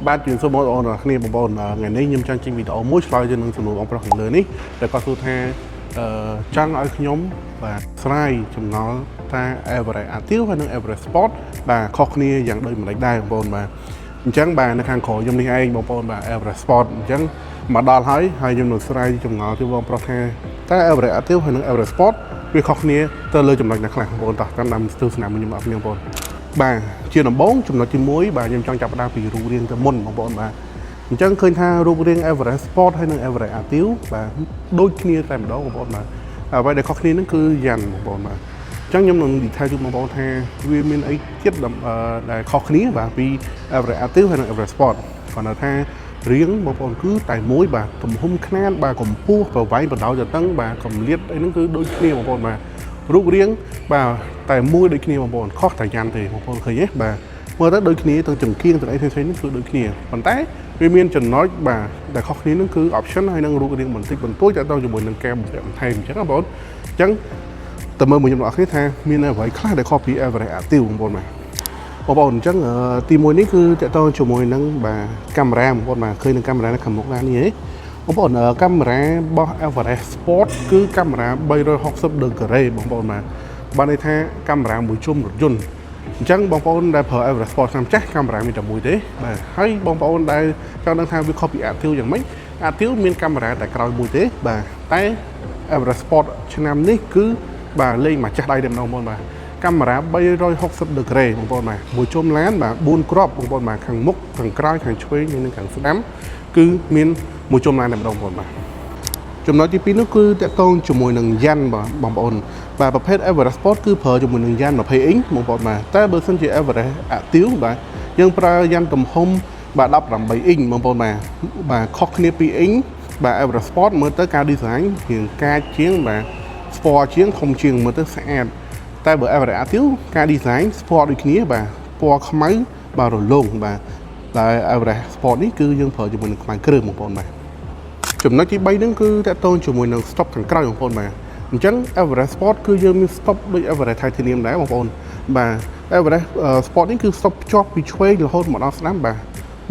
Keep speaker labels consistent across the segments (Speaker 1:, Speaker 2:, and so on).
Speaker 1: បាទជំរាបសួរបងប្អូនគ្នាបងប្អូនថ្ងៃនេះខ្ញុំចង់ចេញវីដេអូមួយឆ្លើយទៅនឹងសំណួរបងប្រុសខាងលើនេះដែលគាត់សួរថាចង់ឲ្យខ្ញុំបាទស្រាយចំណល់ថា Everest Active ហើយនិង Everest Sport បាទខុសគ្នាយ៉ាងដូចម្តេចដែរបងប្អូនបាទអញ្ចឹងបាទនៅខាងក្រោយខ្ញុំនេះឯងបងប្អូនបាទ Everest Sport អញ្ចឹងមកដល់ហើយខ្ញុំនឹងស្រាយចំណល់ទៅបងប្រុសថាតើ Everest Active ហើយនិង Everest Sport វាខុសគ្នាទៅលើចំណុចណាខ្លះបងប្អូនតោះតាមដានទស្សនាខ្ញុំអរគុណបងប្អូនបាទជាដំបូងចំណុចទី1បាទខ្ញុំចង់ចាប់ផ្ដើមពីរូបរាងទៅមុនបងប្អូនបាទអញ្ចឹងឃើញថារូបរាង Everest Sport ហើយនិង Everest Active បាទដូចគ្នាតែម្ដងបងប្អូនបាទអ្វីដែលខុសគ្នានឹងគឺយ៉ាន់បងប្អូនបាទអញ្ចឹងខ្ញុំនឹងនិយាយជូនបងប្អូនថាវាមានអីទៀតដែលខុសគ្នាបាទពី Everest Active ហើយនិង Everest Sport គាត់ថារៀងបងប្អូនគឺតែមួយបាទទំហំខ្នាតបាទកម្ពស់ប្រវែងបណ្ដោយទៅតឹងបាទកម្រិតអីហ្នឹងគឺដូចគ្នាបងប្អូនបាទរូបរាងបាទតែមួយដូចគ្នាបងប្អូនខុសតែយ៉ាន់ទេបងប្អូនឃើញទេបាទមើលទៅដូចគ្នាទាំងចង្គៀងទាំងអីផ្សេងៗនេះគឺដូចគ្នាប៉ុន្តែវាមានចំណុចបាទដែលខុសគ្នានឹងគឺ option ហើយនឹងរូបរាងបន្តិចបន្តួចទៅជាមួយនឹងការបំពាក់បន្ថែមអញ្ចឹងបងប្អូនអញ្ចឹងតើមើលមួយខ្ញុំបងប្អូនថាមានអ្វីខ្លះដែលខុសពី Everest Active បងប្អូនបាទបងប្អូនអញ្ចឹងទី1នេះគឺតកតងជាមួយនឹងបាទកាមេរ៉ាបងប្អូនបាទឃើញនឹងកាមេរ៉ានៅខាងមុខណានេះបងប្អូនកាមេរ៉ារបស់ Everest Sport គឺកាមេរ៉ា360 degree បងប្អូនបាទន័យថាកាមេរ៉ាមួយជុំរថយន្តអញ្ចឹងបងប្អូនដែលប្រើ Everest Sport ឆ្នាំចាស់កាមេរ៉ាមានតែមួយទេបាទហើយបងប្អូនដែលចង់ដឹងថាវាខុសពី Active យ៉ាងម៉េច Active មានកាមេរ៉ាតែក្រោយមួយទេបាទតែ Everest Sport ឆ្នាំនេះគឺបាទលេងមកចាស់ដៃតែម្ដងបងប្អូនបាទកាមេរ៉ា360 degree បងប្អូនបាទមួយជុំឡានបាទ4គ្រាប់បងប្អូនបាទខាងមុខខាងក្រោយខាងឆ្វេងនិងខាងស្ដាំគឺមានមួយជុំឡានតែម្ដងបងប្អូនបាទចំណុចទី2នោះគឺតកតងជាមួយនឹងយ៉ាន់បងប្អូនបាទប្រភេទ Everest Sport គឺប្រើជាមួយនឹងយ៉ាន់20អ៊ីងបងប្អូនបាទតែបើសិនជា Everest Active បាទយើងប្រើយ៉ាន់ទំហំបាទ18អ៊ីងបងប្អូនបាទខុសគ្នា2អ៊ីងបាទ Everest Sport មើលទៅការ design ជាងកាចជាងបាទស្ពណ៌ជាងធំជាងមើលទៅស្អាតតែបើ Everest Active ការ design ស្ពណ៌ដូចគ្នាបាទពណ៌ខ្មៅបាទរលោងបាទតែ Everest Sport នេះគឺយើងប្រើជាមួយនឹងខ្មៅគ្រឿងបងប្អូនបាទចំណុចទី3ហ្នឹងគឺតកតងជាមួយនឹង stop ខាងក្រោយបងប្អូនបាទអញ្ចឹង Everest Sport គឺយើងមាន stop ដូច Everest Titanium ដែរបងប្អូនបាទ Everest Sport នេះគឺ stop ភ្ជាប់ពីឆ្វេងរហូតមកដល់ស្ដាំបាទ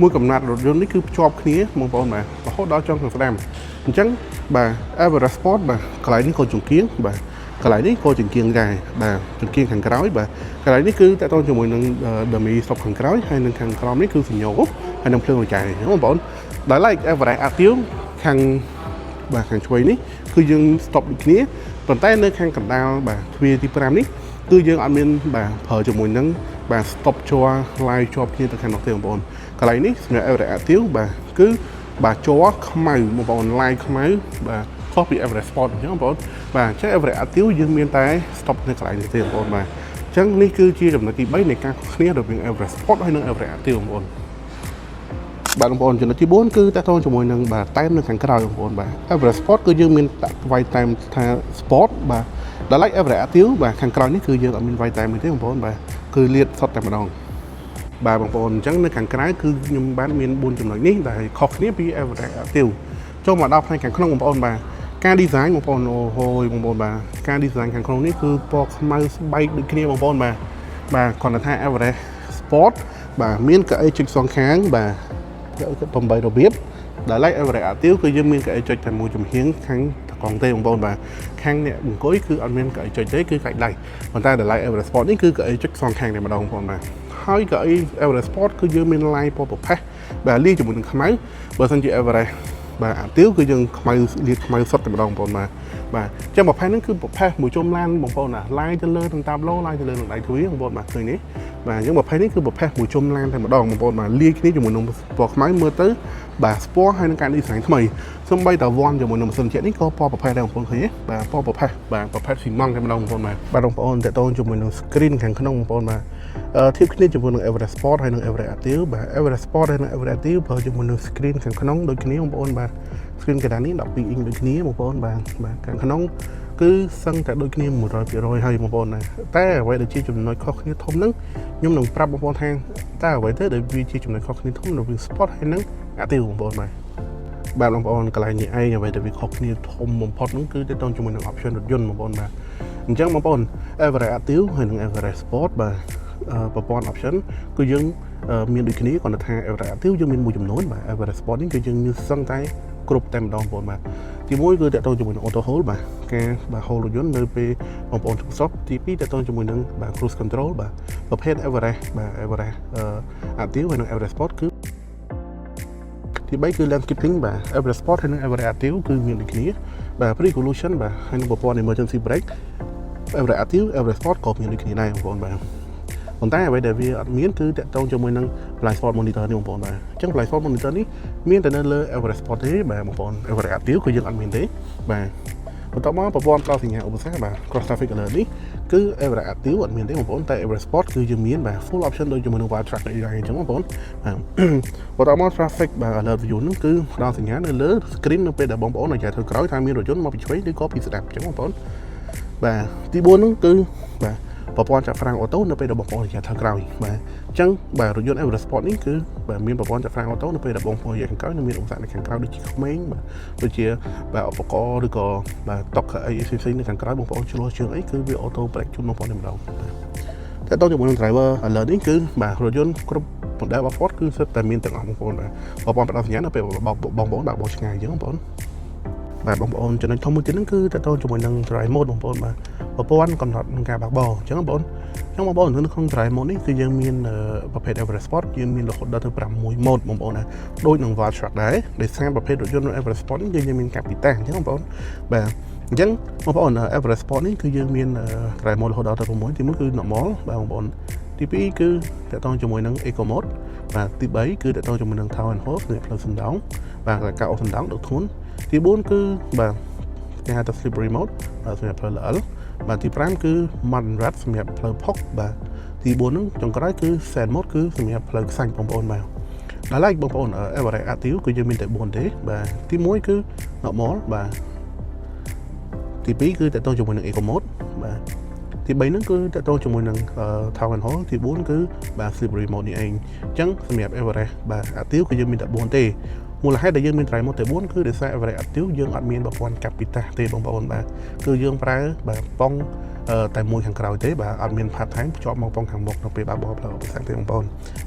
Speaker 1: មួយកំណាត់រថយន្តនេះគឺភ្ជាប់គ្នាបងប្អូនបាទរហូតដល់ចុងខាងស្ដាំអញ្ចឹងបាទ Everest Sport បាទកន្លែងនេះក៏ចង្គៀងបាទកន្លែងនេះក៏ចង្គៀងដែរបាទចង្គៀងខាងក្រោយបាទកន្លែងនេះគឺតកតងជាមួយនឹង dummy stop ខាងក្រោយហើយនឹងខាងក្រោមនេះគឺសញ្ញោហើយនឹងភ្លើងរចាយបងប្អូនដោយឡែក Everest Active ខាងបាទខាងឆ្វេងនេះគឺយើង stop ដូចគ្នាប៉ុន្តែនៅខាងកណ្ដាលបាទទ្វារទី5នេះគឺយើងអត់មានបាទប្រើជាមួយនឹងបាទ stop ជ័រ line ជាប់គ្នាទៅខាងនោះទេបងប្អូនកន្លែងនេះសម្រាប់ Everest Active បាទគឺបាទជ័រខ្មៅបងប្អូន line ខ្មៅបាទខុសពី Everest Sport អញ្ចឹងបងប្អូនបាទអញ្ចឹង Everest Active យើងមានតែ stop នៅកន្លែងនេះទេបងប្អូនបាទអញ្ចឹងនេះគឺជាចំណុចទី3នៃការខុសគ្នារវាង Everest Sport ហើយនិង Everest Active បងប្អូនបាទបងប្អូនចំណុចទី4គឺតកតងជាមួយនឹងបាទតែមនៅខាងក្រោយបងប្អូនបាទ Everest Sport គឺយើងមានវាយតែមថា Sport បាទដល់ឡែក Everest Active បាទខាងក្រោយនេះគឺយើងអត់មានវាយតែមទេបងប្អូនបាទគឺលាតសុទ្ធតែម្ដងបាទបងប្អូនអញ្ចឹងនៅខាងក្រៅគឺខ្ញុំបានមាន4ចំណុចនេះដែលខុសគ្នាពី Everest Active ចូលមកដល់ផ្នែកខាងក្នុងបងប្អូនបាទការ design បងប្អូនអូហូយបងប្អូនបាទការ design ខាងក្នុងនេះគឺពណ៌ខ្មៅស្បែកដូចគ្នាបងប្អូនបាទគាត់ថា Everest Sport បាទមានកៅអីចុចសងខាងបាទ8របៀបដែលឡែក Everest Active គឺយើងមានកៅអីចុចតែមួយចំហៀងខាងកង់ទេបងប្អូនបាទខាងអ្នកអង្គុយគឺអត់មានកៅអីចុចទេគឺកាច់ដៃប៉ុន្តែដែលឡែក Everest Sport នេះគឺកៅអីចុចសងខាងតែម្ដងបងប្អូនបាទហើយកៅអី Everest Sport គឺយើងមាន line ពណ៌ប្រផេះបាទលាយជាមួយនឹងខ្មៅបើសិនជា Everest បាទ Active គឺយើងខ្មៅលាតខ្មៅសុទ្ធតែម្ដងបងប្អូនបាទអញ្ចឹងប្រភេទហ្នឹងគឺប្រភេទមួយជុំឡានបងប្អូនណាឡាយទៅលើនឹងតាប់ឡូឡាយទៅលើនឹងដៃទ្វារបងប្អូនបាទឃើញនេះបាទអញ្ចឹងប្រភេទនេះគឺប្រភេទមួយជុំឡានតែម្ដងបងប្អូនបាទលាយគ្នាជាមួយនឹងពណ៌ខ្មៅមើលទៅបាទស្ពណ៌ហើយនឹងការ design ថ្មីសូម្បីតែវ៉ាន់ជាមួយនឹងម៉ាស៊ីនជាតិនេះក៏ពណ៌ប្រភេទដែរបងប្អូនឃើញទេបាទពណ៌ប្រភេទបាទប្រភេទស៊ីម៉ង់តែម្ដងបងប្អូនបាទបងប្អូនតកតងជាមួយនឹង screen ខាងក្នុងបងប្អូនបាទធៀបគ្នាជាមួយនឹង Everest Sport ហើយនិង Everest Active បាទ Everest Sport ហើយនិង Everest Active ប្រើជាមួយនឹង screen ខាងក្នុងដូចគ្នាបងប្អូនបាទ screen កណ្ដាលនេះ12អ៊ីងដូចគ្នាបងប្អូនបាទខាងក្នុងគឺសឹងតែដូចគ្នា 100% ហើយបងប្អូនណាតែអ្វីដែលជាចំណុចខុសគ្នាធំហ្នឹងខ្ញុំនឹងប្រាប់បងប្អូនថាតើអ្វីទៅដែលវាជាចំណុចខុសគ្នាធំរវាង Sport ហើយនិង Active បងប្អូនបាទបងប្អូនកន្លែងនេះឯងអ្វីដែលវាខុសគ្នាធំបំផុតហ្នឹងគឺទៅតាមជាមួយនឹង option រថយន្តបងប្អូនបាទអញ្ចឹងបងប្អូន Everest Active ហើយនិង Everest Sport បាទប្រព័ន្ធ option គឺយើង មានដូចគ្នាគាត់ថា Everest Active យើងមានមួយចំនួនបាទ Everest Sport នេះគឺយើងមានសឹងតែគ្រប់តែម្ដងបងប្អូនបាទទី1គឺតកតងជាមួយនឹង auto hold បាទការបាទ hold រថយន្តនៅពេលបងប្អូនឈប់ stop ទី2តកតងជាមួយនឹងបាទ cruise control បាទប្រភេទ Everest បាទ Everest Active ហើយនិង Everest Sport គឺទី3គឺ lane skipping បាទ Everest Sport ហើយនិង Everest Active គឺមានដូចគ្នាបាទ pre-collision បាទហើយនិងប្រព័ន្ធ emergency brake Everest Active Everest Sport ក៏មានដូចគ្នាដែរបងប្អូនបាទប៉ុន្តែអ្វីដែលវាអត់មានគឺតកតងជាមួយនឹង blind spot monitor នេះបងប្អូនបាទអញ្ចឹង blind spot monitor នេះមានតែនៅលើ Everest Sport ទេបាទបងប្អូន Everest Active គឺយើងអត់មានទេបាទបន្ទាប់មកប្រព័ន្ធផ្ដល់សញ្ញាឧបសគ្គបាទ cross traffic alert នេះគឺ Everest Active អត់មានទេបងប្អូនតែ Everest Sport គឺយើងមានបាទ full option ដូចជាមួយនឹង wild track អីដែរអញ្ចឹងបងប្អូនបាទបន្ទាប់មក traffic បាទ alert view ហ្នឹងគឺផ្ដល់សញ្ញានៅលើ screen នៅពេលដែលបងប្អូននិយាយទៅក្រោយថាមានរថយន្តមកពីឆ្វេងឬក៏ពីស្ដាំអញ្ចឹងបងប្អូនបាទទី4ហ្នឹងគឺបាទប្រព័ន្ធចាប់ហ្វ្រាំងអូតូនៅពេលដែលបងប្អូននិយាយខាងក្រោយបាទអញ្ចឹងបាទរថយន្ត Everest Sport នេះគឺបាទមានប្រព័ន្ធចាប់ហ្វ្រាំងអូតូនៅពេលដែលបងប្អូននិយាយខាងក្រោយនិងមានឧបសគ្គនៅខាងក្រោយដូចជាក្មេងបាទដូចជាបាទឧបករណ៍ឬក៏បាទតុកអីផ្សេងៗនៅខាងក្រោយបងប្អូនឆ្លោះជើងអីគឺវាអូតូប្រេកជូនបងប្អូនតែម្ដងតែតទៅជាមួយនឹង driver alert នេះគឺបាទរថយន្តគ្រប់model របស់ Ford គឺសិតតែមានទាំងអស់បងប្អូនបាទប្រព័ន្ធផ្ដល់សញ្ញានៅពេលបងប្អូនបើបោះឆ្ងាយអញ្ចឹងបងប្អូនបាទបងប្អូនចំណុចធំមួយទៀតហ្នឹងគឺតទៅជាមួយនឹង drive mode បងប្អូនបាទប្រព័ន្ធកំណត់នឹងការបើកបរអញ្ចឹងបងប្អូននៅក្នុង drive mode នេះគឺយើងមានប្រភេទ Everest Sport យើងមានរហូតដល់ទៅ6 mode បងប្អូនណាដូចនឹង wild track ដែរដោយសារប្រភេទរថយន្ត Everest Sport នេះគឺយើងមានកាពីតាអញ្ចឹងបងប្អូនបាទអញ្ចឹងបងប្អូន Everest Sport នេះគឺយើងមាន drive mode រហូតដល់ទៅ6ទី1គឺ normal បាទបងប្អូនទី2គឺតកតងជាមួយនឹង eco mode បាទទី3គឺតកតងជាមួយនឹង tow and hold ផ្លូវសណ្ដោងបាទការអូសសណ្ដោងដឹកធួនទី4គឺបាទគេហៅថា slippery mode បាទសម្រាប់ផ្លូវល្អិលបាទទី5គឺ mud and rut សម្រាប់ផ្លូវផុកបាទទី4ហ្នឹងចុងក្រោយគឺ sand mode គឺសម្រាប់ផ្លូវខ្សាច់បងប្អូនបាទដល់ហើយបងប្អូន Everest Active គឺយើងមានតែ4ទេបាទទី1គឺ normal បាទទី2គឺតកតងជាមួយនឹង eco mode បាទទី3ហ្នឹងគឺតកតងជាមួយនឹង tow and hold ទី4គឺបាទ slippery mode នេះឯងអញ្ចឹងសម្រាប់ Everest បាទ Active គឺយើងមានតែ4ទេមូលហេតុដែលយើងមាន drive mode តែ4គឺដោយសារ Everest Active យើងអត់មានប្រព័ន្ធកាពីតាទេបងប្អូនបាទគឺយើងប្រើបាទប៉ងតែមួយខាងក្រោយទេបាទអត់មាន part time ភ្ជាប់មកប៉ងខាងមុខនៅពេលបើកបរផ្លូវឧបសគ្គទេបងប្អូន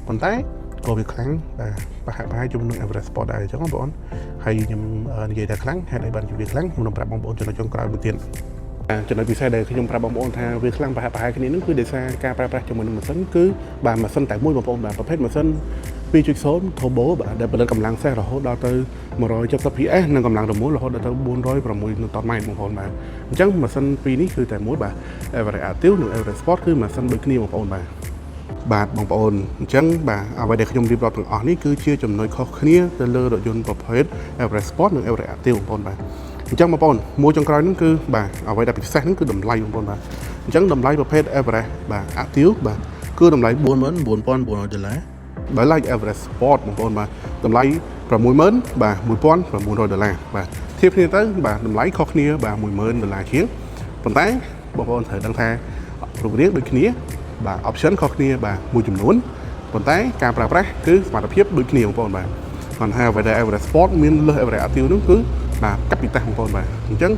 Speaker 1: ប៉ុន្តែក៏វាខ្លាំងបាទប្រហែលជាមួយនឹង Everest Sport ដែរអញ្ចឹងបងប្អូនហើយខ្ញុំនិយាយថាខ្លាំងហេតុអីបានជាវាខ្លាំងខ្ញុំនឹងប្រាប់បងប្អូនចំណុចចុងក្រោយមួយទៀតចំណុចពិសេសដែលខ្ញុំប្រាប់បងប្អូនថាវាខ្លាំងប្រហែលគ្នានឹងគឺដោយសារការប្រើប្រាស់ជាមួយនឹងម៉ាស៊ីនគឺបាទម៉ាស៊ីនតែមួយបងប្អូនបាទប្រភេទម៉ាស៊ីន2.0 turbo បាទដែលផលិតកម្លាំងសេះរហូតដល់ទៅ170 PS និងកម្លាំងរមុលរហូតដល់ទៅ406 Nmបងប្អូនបាទអញ្ចឹងម៉ាស៊ីនពីរនេះគឺតែមួយបាទ Everest Active និង Everest Sport គឺម៉ាស៊ីនដូចគ្នាបងប្អូនបាទបងប្អូនអញ្ចឹងបាទអ្វីដែលខ្ញុំរៀបរាប់ទាំងអស់នេះគឺជាចំណុចខុសគ្នាទៅលើរថយន្តប្រភេទ Everest Sport និង Everest Active បងប្អូនបាទអញ្ចឹងបងប្អូនមួយចុងក្រោយហ្នឹងគឺបាទអ្វីដែលពិសេសហ្នឹងគឺតម្លៃបងប្អូនបាទអញ្ចឹងតម្លៃប្រភេទ Everest បាទ Active បាទគឺតម្លៃ$49,900ដោយឡែក Everest Sport បងប្អូនបាទតម្លៃ$60,000បាទ$1,900បាទធៀបគ្នាទៅបាទតម្លៃខុសគ្នាបាទ$10,000ជាងប៉ុន្តែបងប្អូនត្រូវដឹងថារូបរាងដូចគ្នាបាទ option ខុសគ្នាបាទមួយចំនួនប៉ុន្តែការប្រើប្រាស់គឺសមត្ថភាពដូចគ្នាបងប្អូនបាទគាត់ថាអ្វីដែល Everest Sport មានលើស Everest Active នោះគឺបាទកាពីតាបងប្អូនបាទអញ្ចឹង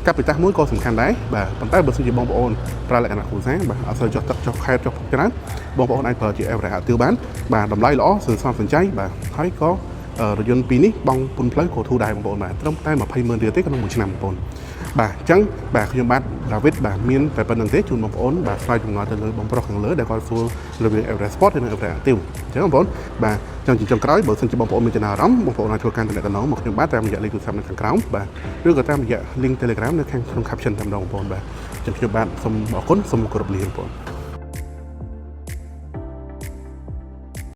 Speaker 1: កាពីតាមួយក៏សំខាន់ដែរបាទប៉ុន្តែបើសិនជាបងប្អូនប្រើលក្ខណៈគ្រួសារបាទអត់សូវចុះទឹកចុះខេតចុះច្រើនបងប្អូនអាចប្រើជា Everest Active បានបាទតម្លៃល្អសន្សំសំចៃបាទហើយក៏រថយន្តពីរនេះបង់ពន្ធផ្លូវក៏ធូរដែរបងប្អូនបាទត្រឹមតែ$20,000ទេក្នុងមួយឆ្នាំបងប្អូនបាទអញ្ចឹងបាទខ្ញុំបាទ David បាទមានតែប៉ុណ្្នឹងទេជូនបងប្អូនបាទឆ្លើយចម្ងល់ទៅលើបងប្រុសខាងលើដែលគាត់សួររវាង Everest Sport និង Everest Active អញ្ចឹងបងប្អូនបាទចុងក្រោយបើសិនជាបងប្អូនមានចំណារអារម្មណ៍បងប្អូនអាចធ្វើការទំនាក់ទំនងមកខ្ញុំបាទតាមរយៈលេខទូរស័ព្ទនៅខាងក្រោមបាទឬក៏តាមរយៈ link Telegram នៅខាងក្នុង caption តែម្ដងបងប្អូនបាទអញ្ចឹងខ្ញុំបាទសូមអរគុណសូមគោរពលាបងប្អូន